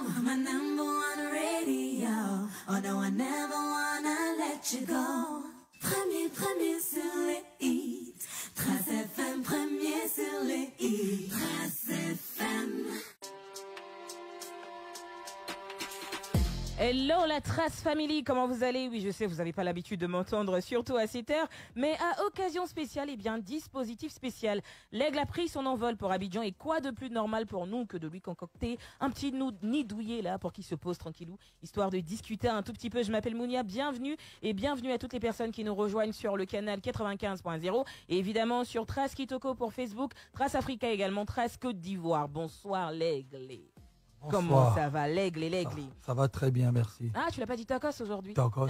my number one radio. Oh no, I never wanna let you go. Premier sur les hits. Trace FM, premier sur les hits. Trace FM. Hello la Trace Family, comment vous allez? Oui, je sais, vous n'avez pas l'habitude de m'entendre, surtout à cette heure, mais à occasion spéciale, eh bien, dispositif spécial. L'aigle a pris son envol pour Abidjan et quoi de plus normal pour nous que de lui concocter un petit nid douillet là pour qu'il se pose tranquillou, histoire de discuter un tout petit peu. Je m'appelle Mounia, bienvenue et bienvenue à toutes les personnes qui nous rejoignent sur le canal 95.0 et évidemment sur Trace Kitoko pour Facebook, Trace Africa également, Trace Côte d'Ivoire. Bonsoir l'aigle. Bonsoir. Comment ça va, l'aigle? Ça va très bien, merci. Ah, tu l'as pas dit tacos aujourd'hui? Tacos.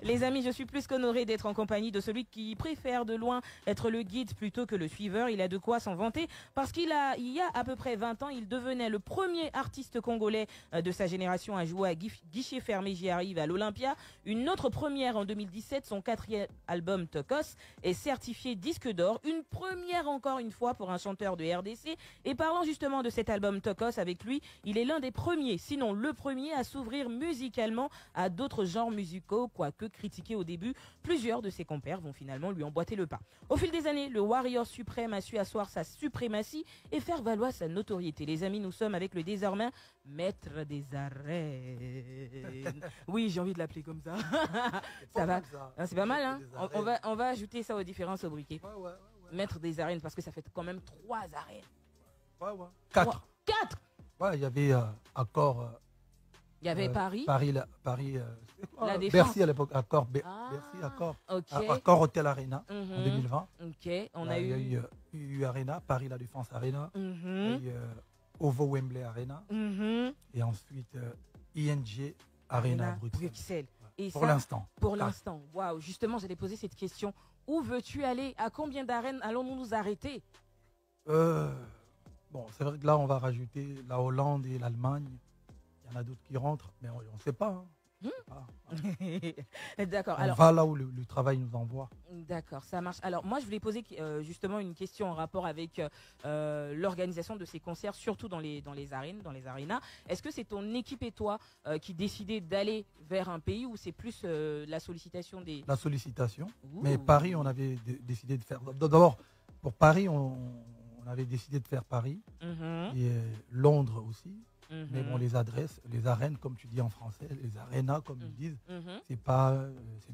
Les amis, je suis plus qu'honoré d'être en compagnie de celui qui préfère de loin être le guide plutôt que le suiveur. Il a de quoi s'en vanter parce il y a à peu près 20 ans, il devenait le premier artiste congolais de sa génération à jouer à guichet fermé, j'y arrive, à l'Olympia. Une autre première en 2017, son 4e album Tokos est certifié disque d'or. Une première encore une fois pour un chanteur de RDC. Et parlant justement de cet album Tokos, avec lui, il est l'un des premiers, sinon le premier à s'ouvrir musicalement à d'autres genres musicaux, quoique critiqué au début, plusieurs de ses compères vont finalement lui emboîter le pas. Au fil des années, le Warrior suprême a su asseoir sa suprématie et faire valoir sa notoriété. Les amis, nous sommes avec le désormais maître des arènes. Oui, j'ai envie de l'appeler comme ça. Ça va. C'est pas mal, hein? On va ajouter ça aux différents sobriquets. Ouais. Maître des arènes, parce que ça fait quand même 3 arènes. Ouais. 4. 4. Ouais, il y avait Accord. Il y avait Paris. Paris, La Défense. Bercy à l'époque. Accord. Bercy, Accord. Okay. Accord Hotel Arena en 2020. Ok. On Là, a il y a eu Arena, Paris La Défense Arena. Il y a eu OVO Wembley Arena. Et ensuite ING Arena Bruxelles. Et pour l'instant. Pour l'instant. Waouh. Justement, j'allais poser cette question. Où veux-tu aller? À combien d'arènes allons-nous nous arrêter? Bon, c'est vrai que là, on va rajouter la Hollande et l'Allemagne. Il y en a d'autres qui rentrent, mais on ne sait pas. D'accord. On va là où le travail nous envoie. D'accord, ça marche. Alors, moi, je voulais poser justement une question en rapport avec l'organisation de ces concerts, surtout dans les arènes, dans les arénas. Est-ce que c'est ton équipe et toi qui décidez d'aller vers un pays ou c'est plus la sollicitation des... La sollicitation. Ouh. Mais Paris, on avait décidé de faire... D'abord, pour Paris, on avait décidé de faire Paris. Et Londres aussi. Mais bon, les adresses, les arènes, comme tu dis en français, les arénas, comme ils disent, c'est pas, c'est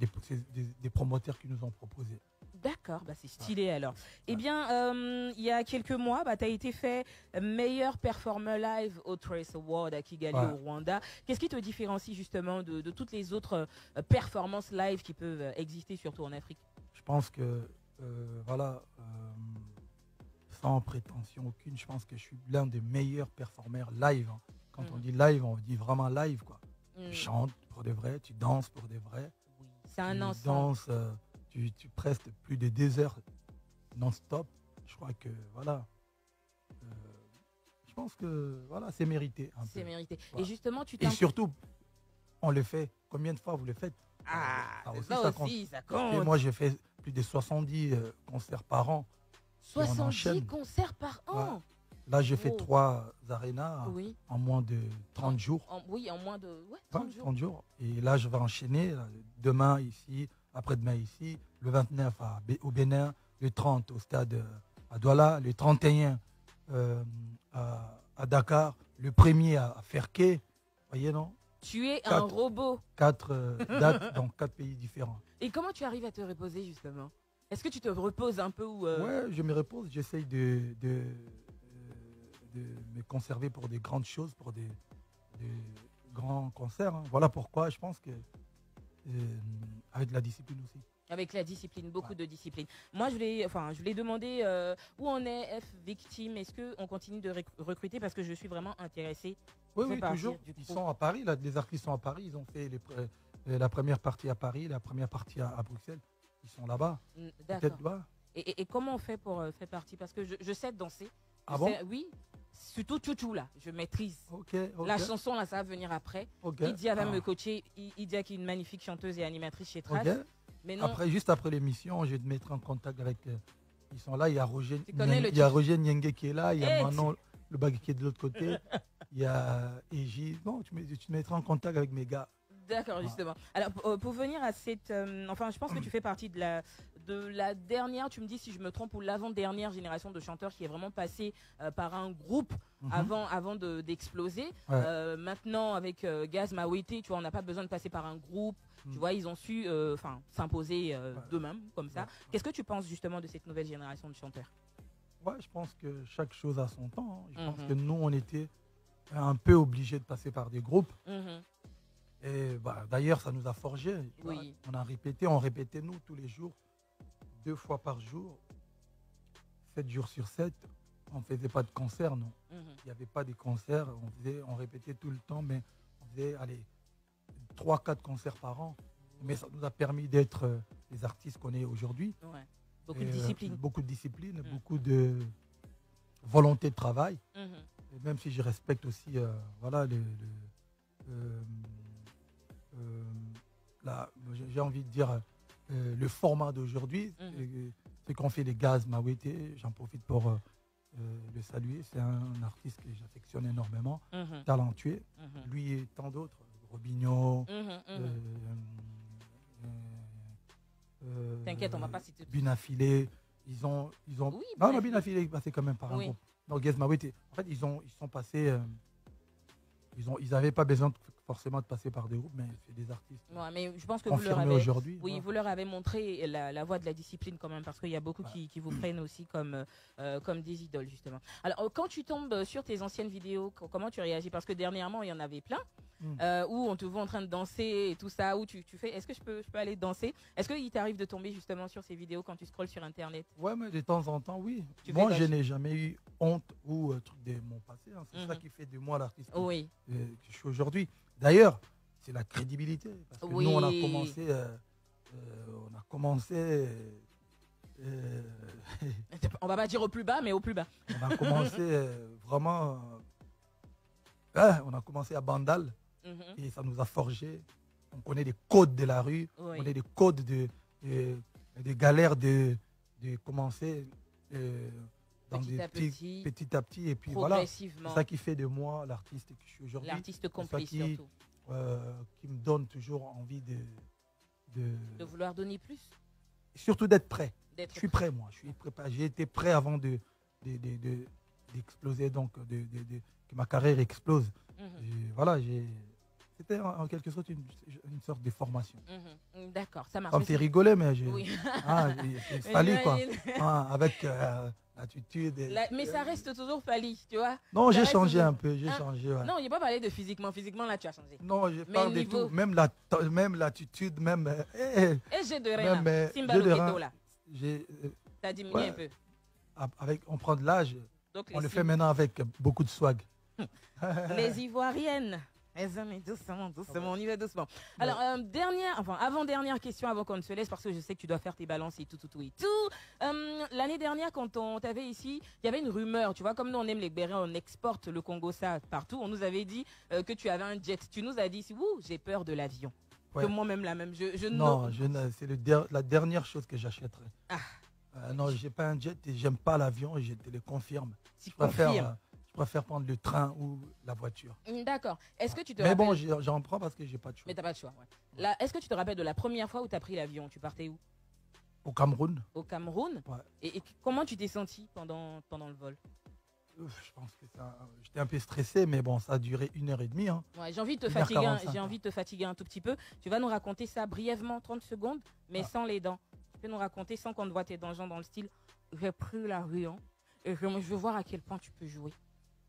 des promoteurs qui nous ont proposé. D'accord, bah c'est stylé alors. Eh bien, il y a quelques mois, tu as été fait meilleur performer live au Trace Award à Kigali au Rwanda. Qu'est-ce qui te différencie justement de toutes les autres performances live qui peuvent exister, surtout en Afrique? Je pense que, sans prétention aucune, je pense que je suis l'un des meilleurs performeurs live. Quand on dit live, on dit vraiment live, quoi. Tu chantes pour de vrai, tu danses pour de vrai. Oui. C'est un ensemble. Danses, tu prestes plus de 2 heures non-stop. Je crois que, voilà. Je pense que, voilà, c'est mérité. C'est mérité. Voilà. Et justement, Et surtout, on le fait. Combien de fois vous le faites? Ça aussi, ça compte. Et moi, j'ai fait plus de 70 concerts par an. 70 concerts par an. Ouais. Là, j'ai fait 3 arénas en moins de 30 jours. En moins de 30 jours. Et là, je vais enchaîner. Demain ici, après-demain ici, le 29 au Bénin, le 30 au stade à Douala, le 31 à Dakar, le 1er à Ferké. Voyez, non? Tu es un robot. 4 dates dans 4 pays différents. Et comment tu arrives à te reposer justement? Est-ce que tu te reposes un peu ou Ouais, je me repose. J'essaye de me conserver pour des grandes choses, pour des grands concerts. Voilà pourquoi je pense que avec la discipline aussi. Avec la discipline, beaucoup de discipline. Moi, je voulais demander où en est F Victime. Est-ce qu'on continue de recruter parce que je suis vraiment intéressée? Oui, toujours. Ils sont à Paris. Là, les artistes sont à Paris. Ils ont fait la première partie à Paris, la première partie à Bruxelles. Ils sont là-bas. D'accord. Et comment on fait pour faire partie? Parce que je sais danser. Ah bon? Oui. Surtout Tchouchou là, je maîtrise. Okay. La chanson là, ça va venir après. Idia va me coacher. Idia qui est une magnifique chanteuse et animatrice chez Trace. Mais non. Juste après l'émission, je vais te mettre en contact avec. Ils sont là. Il y a Roger. Tu connais il y a Roger Nyenge qui est là. Il y a Manon le bague qui est de l'autre côté. Il y a Égide. Non, tu me mettras en contact avec mes gars. D'accord, justement. Alors, pour venir à cette... enfin, je pense que tu fais partie de la dernière, tu me dis si je me trompe, ou l'avant-dernière génération de chanteurs qui est vraiment passée par un groupe avant d'exploser. Maintenant, avec Gaz Mawete, tu vois, on n'a pas besoin de passer par un groupe. Tu vois, ils ont su s'imposer d'eux-mêmes, comme ça. Qu'est-ce que tu penses justement de cette nouvelle génération de chanteurs? Ouais, je pense que chaque chose a son temps. Je pense que nous, on était un peu obligés de passer par des groupes. Et d'ailleurs, ça nous a forgé. Oui. On répétait nous tous les jours, 2 fois par jour, 7 jours sur 7. On ne faisait pas de concert, non. Il n'y avait pas de concerts. On répétait tout le temps, mais on faisait 3-4 concerts par an. Mais ça nous a permis d'être les artistes qu'on est aujourd'hui. Ouais. Beaucoup de discipline. Beaucoup de discipline, beaucoup de volonté de travail. Et même si je respecte aussi j'ai envie de dire le format d'aujourd'hui, ce qu'ont fait les Gaz Mawete, j'en profite pour le saluer. C'est un artiste que j'affectionne énormément, talentueux. Lui et tant d'autres, Robinho, t'inquiète, on va pas citer. Binafilé, ils ont. Oui, non, Binafilé est passé quand même par un groupe. Donc Gaz Mawete, en fait, ils sont passés. Ils n'avaient pas besoin forcément de passer par des groupes, mais c'est des artistes. Ouais, mais je pense que vous leur avez montré la voie de la discipline quand même, parce qu'il y a beaucoup qui vous prennent aussi comme des idoles, justement. Alors, quand tu tombes sur tes anciennes vidéos, comment tu réagis? Parce que dernièrement, il y en avait plein, où on te voit en train de danser et tout ça, où tu fais, est-ce que je peux aller danser? Est-ce qu'il t'arrive de tomber justement sur ces vidéos quand tu scrolles sur Internet? Ouais, mais de temps en temps, oui. Moi, je n'ai jamais eu honte ou truc de mon passé. Hein. C'est ça qui fait de moi l'artiste que je suis aujourd'hui. D'ailleurs, c'est la crédibilité. Parce que nous, on a commencé... on va pas dire au plus bas, mais au plus bas. On a commencé vraiment... on a commencé à Bandal. Et ça nous a forgé. On connaît les codes de la rue. On connaît les codes des galères de commencer... petit à petit, et puis voilà, c'est ça qui fait de moi l'artiste que je suis aujourd'hui. L'artiste complice surtout. Qui me donne toujours envie de vouloir donner plus. Surtout d'être prêt. Je suis prêt, moi. Je suis préparé. J'ai été prêt avant d'exploser, donc que ma carrière explose. Voilà, c'était en quelque sorte une sorte de formation. D'accord, ça marche. Ça me fait rigoler, mais c'est Fali, quoi. Avec l'attitude. Mais ça reste toujours Fali, tu vois. Non, j'ai changé un peu. Changé, non, il n'y a pas parlé de physiquement. Physiquement, là, tu as changé. Non, je parle de tout. Même l'attitude, même... Et j'ai de rien, là. Simba là. T'as diminué un peu. On prend de l'âge. On le fait maintenant avec beaucoup de swag. Les Ivoiriennes. Doucement, on y va doucement. Alors, avant-dernière question avant qu'on ne se laisse, parce que je sais que tu dois faire tes balances et tout. L'année dernière, quand on t'avait ici, il y avait une rumeur, tu vois, comme nous on aime les Bérins, on exporte le Congo ça partout, on nous avait dit que tu avais un jet. Tu nous as dit, j'ai peur de l'avion. Que moi-même, c'est la dernière chose que j'achèterai. Non, j'ai pas un jet et j'aime pas l'avion, et je te le confirme. Je préfère prendre le train ou la voiture. D'accord. Est-ce que tu te rappelles... bon, j'en prends parce que j'ai pas de choix. Mais t'as pas de choix, ouais. Est-ce que tu te rappelles de la première fois où tu as pris l'avion? Tu partais où? Au Cameroun. Au Cameroun? Ouais. Et comment tu t'es senti pendant le vol? Je pense que j'étais un peu stressé, mais bon, ça a duré 1h30. Hein. Ouais, j'ai envie de te fatiguer un tout petit peu. Tu vas nous raconter ça brièvement, 30 secondes, mais sans les dents. Tu peux nous raconter sans qu'on te voit tes dents, dans le style « J'ai pris l'avion et je veux voir à quel point tu peux jouer ».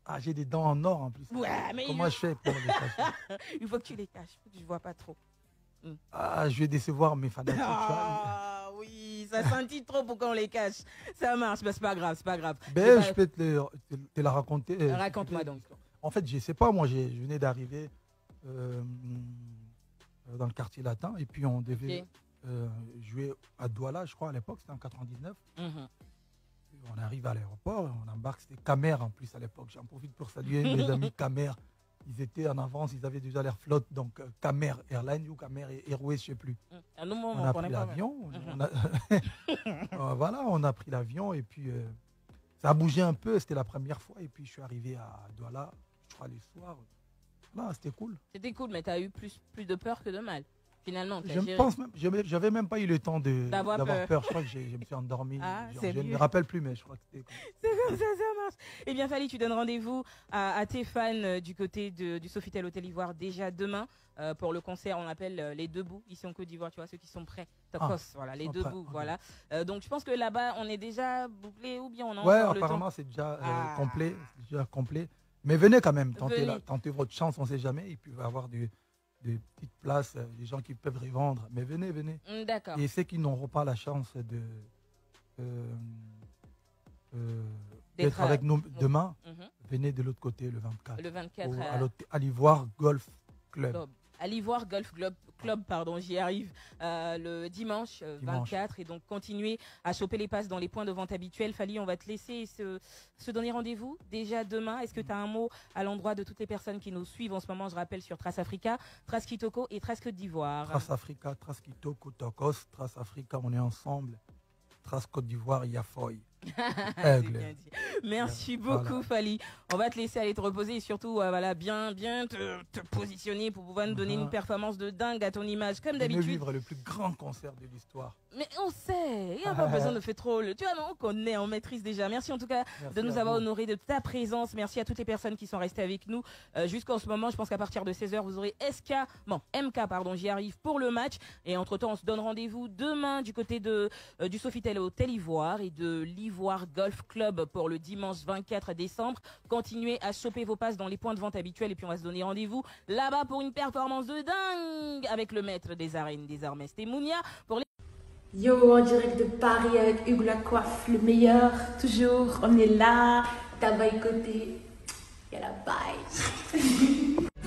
Ah, j'ai des dents en or en plus. Ouais, mais comment je fais pour les cacher? Il faut que tu les caches, il faut que je ne vois pas trop. Ah, je vais décevoir mes fans. Ah oui, ça sentit trop pour qu'on les cache. Ça marche, mais c'est pas grave, je peux te la raconter. Raconte-moi donc. En fait, je sais pas, moi, je venais d'arriver dans le quartier latin et puis on devait jouer à Douala, je crois, à l'époque, c'était en 99. On arrive à l'aéroport, on embarque, c'était Camer en plus à l'époque. J'en profite pour saluer mes amis Camer. Ils étaient en avance, ils avaient déjà l'air flotte, donc Camer Airlines ou Camer Airways, je ne sais plus. On a pris l'avion. Voilà, on a pris l'avion et puis ça a bougé un peu, c'était la première fois. Et puis je suis arrivé à Douala, pas les soirs. Non, c'était cool. C'était cool, mais tu as eu plus de peur que de mal. Finalement, j'avais même pas eu le temps d'avoir peur. Je crois que je me suis endormi. Je ne me rappelle plus, mais je crois que c'était comme ça. C'est comme ça marche. Eh bien, Fally, tu donnes rendez-vous à tes fans du côté du Sofitel Hôtel Ivoire déjà demain pour le concert. On appelle les Debout ici en Côte d'Ivoire. Tu vois, ceux qui sont prêts. Tokos, voilà, les Debout, voilà. Donc, je pense que là-bas, on est déjà bouclé ou bien on a encore le temps. Apparemment, c'est déjà complet. Mais venez quand même, tentez votre chance, on ne sait jamais. Il peut y avoir des petites places, des gens qui peuvent revendre. Mais venez. D'accord. Et ceux qui n'auront pas la chance d'être avec nous demain, venez de l'autre côté le 24. Le 24 à l'Ivoire Golf Club. À l'Ivoire Golf Club, pardon, j'y arrive, le dimanche 24. Et donc, continuez à choper les passes dans les points de vente habituels. Fally, on va te laisser se donner rendez-vous déjà demain. Est-ce que tu as un mot à l'endroit de toutes les personnes qui nous suivent en ce moment? Je rappelle sur Trace Africa, Trace Kitoko et Trace Côte d'Ivoire. Trace Africa, Trace Kitoko, Tokos, Trace Africa, on est ensemble. Trace Côte d'Ivoire, Yafoy. Merci beaucoup, Fally. On va te laisser aller te reposer et surtout bien te positionner pour pouvoir nous donner une performance de dingue à ton image comme d'habitude. Vivre le plus grand concert de l'histoire. Mais on sait, il n'y a pas besoin de faire trop. Tu vois, on connaît, on maîtrise déjà. Merci en tout cas de nous avoir honoré de ta présence. Merci à toutes les personnes qui sont restées avec nous jusqu'en ce moment. Je pense qu'à partir de 16h, vous aurez MK, j'y arrive pour le match. Et entre-temps, on se donne rendez-vous demain du côté du Sofitel Hôtel Ivoire et de l'Ivoire Golf Club pour le dimanche 24 décembre. Continuez à choper vos passes dans les points de vente habituels et puis on va se donner rendez-vous là-bas pour une performance de dingue avec le maître des arènes désormais. C'était Mounia pour les... Yo, en direct de Paris avec Hugues Lacoiffe, le meilleur, toujours, on est là, tabac côté, il y a la baille.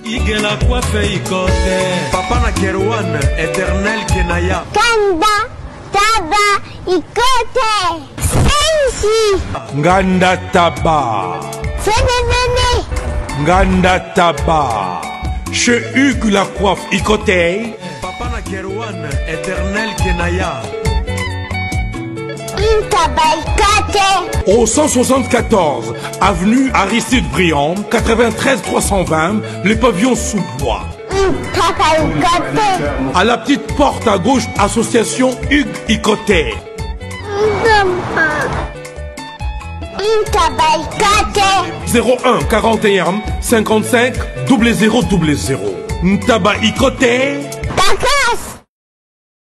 Hugues Lacoiffe, côté, Papa Nakerwan, éternel Kenaya. Kanda, tabac, côté, Sensi. Nganda Taba. Phénomène. Nganda Taba. Chez Hugues Lacoiffe, côté, Papa Nakerwan, éternel Kenaya. Au 174 avenue Aristide Briand, 93 320, le pavillon sous bois. À la petite porte à gauche, association Hugues Ikoté. 01 41 55 0000. Ntaba Ikoté.